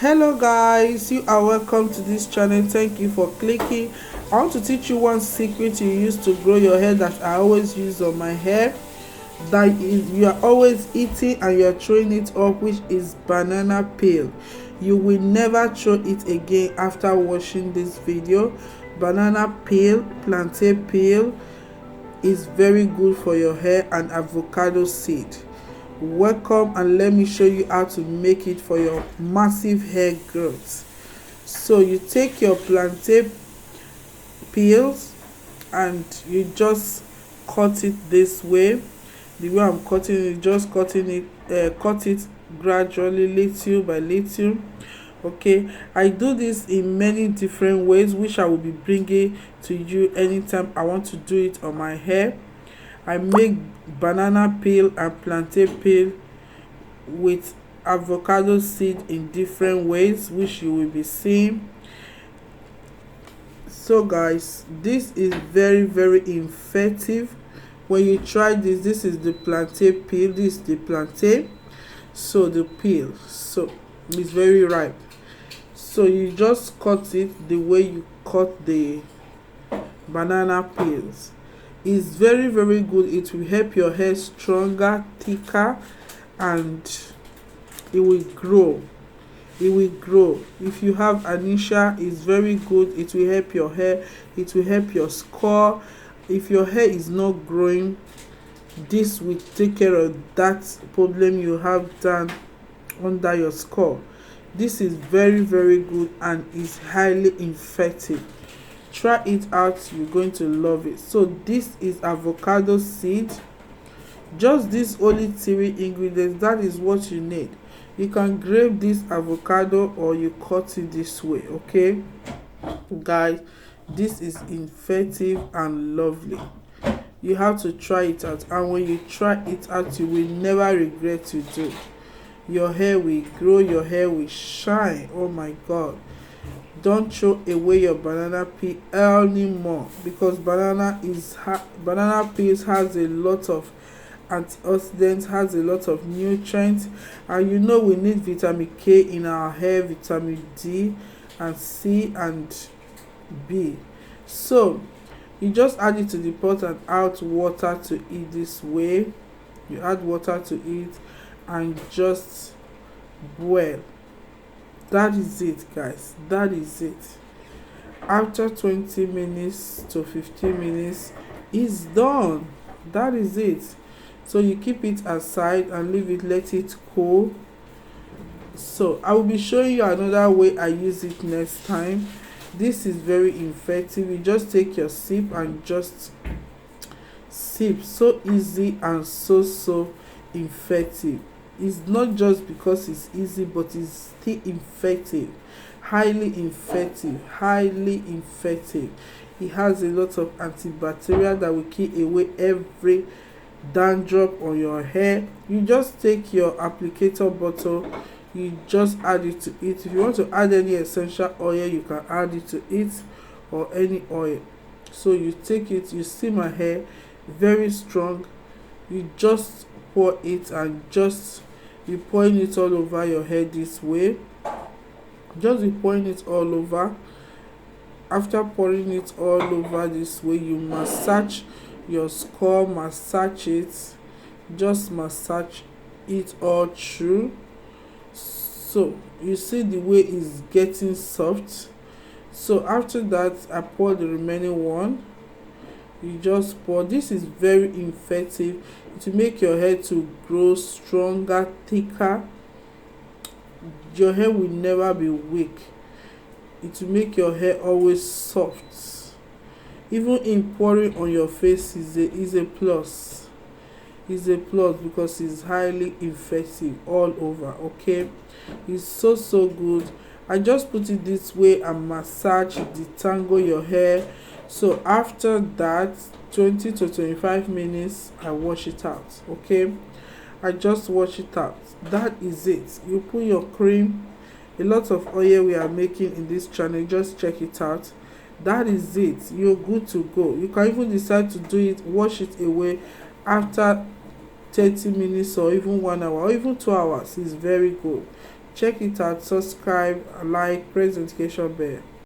Hello guys, you are welcome to this channel. Thank you for clicking. I want to teach you one secret you use to grow your hair that I always use on my hair, that is you are always eating and you are throwing it up, which is banana peel. You will never throw it again after watching this video. Banana peel, plantain peel is very good for your hair, and avocado seed. Welcome, and let me show you how to make it for your massive hair growth. So you take your plantain peels and you just cut it this way. The way I'm cutting it, just cutting it, cut it gradually, little by little. Okay, I do this in many different ways, which I will be bringing to you anytime I want to do it on my hair. I make banana peel and plantain peel with avocado seed in different ways, which you will be seeing. So guys, this is very effective. When you try this is the plantain peel, this is the plantain, so the peel, so it's very ripe. So you just cut it the way you cut the banana peels. It's very good. It will help your hair stronger, thicker, and it will grow. If you have anisha, it's very good. It will help your hair. It will help your skull. If your hair is not growing, this will take care of that problem you have down under your skull. This is very good and is highly effective. Try it out, you're going to love it. So this is avocado seed. Just these only 3 ingredients, that is what you need. You can grate this avocado or you cut it this way. Okay guys, this is effective and lovely. You have to try it out, and when you try it out, you will never regret to do. Your hair will grow, your hair will shine. Oh my god, don't throw away your banana peel anymore, because banana peels has a lot of antioxidants, has a lot of nutrients, and you know we need vitamin K in our hair, vitamin D and C and B. So you just add it to the pot and add water to it this way. You add water to it and just boil. That is it guys, that is it. After 20 minutes to 15 minutes, it's done. That is it. So you keep it aside and leave it, let it cool. So I will be showing you another way I use it next time. This is very effective. You just take your sip and just sip. So easy and so effective. It's not just because it's easy, but it's still effective. Highly effective. It has a lot of antibacterial that will kill away every dandruff on your hair. You just take your applicator bottle, you just add it to it. If you want to add any essential oil, you can add it to it, or any oil. So you take it, you see my hair very strong. You just pour it and just be pouring it all over your hair this way. Just be pouring it all over. After pouring it all over this way, you massage your skull, massage it, just massage it all through. So you see the way it's getting soft. So after that, I pour the remaining one. You just pour. This is very effective to make your hair to grow stronger, thicker. Your hair will never be weak. It will make your hair always soft. Even in pouring on your face is a plus. Is a plus because it's highly effective all over. Okay, it's so good. I just put it this way and massage, detangle your hair. So after that 20 to 25 minutes, I wash it out. Okay, I just wash it out. That is it. You put your cream, a lot of oil we are making in this channel, just check it out. That is it. You're good to go. You can even decide to do it, wash it away after 30 minutes or even 1 hour or even 2 hours. Is very good. check it out, subscribe, like, press the notification bell.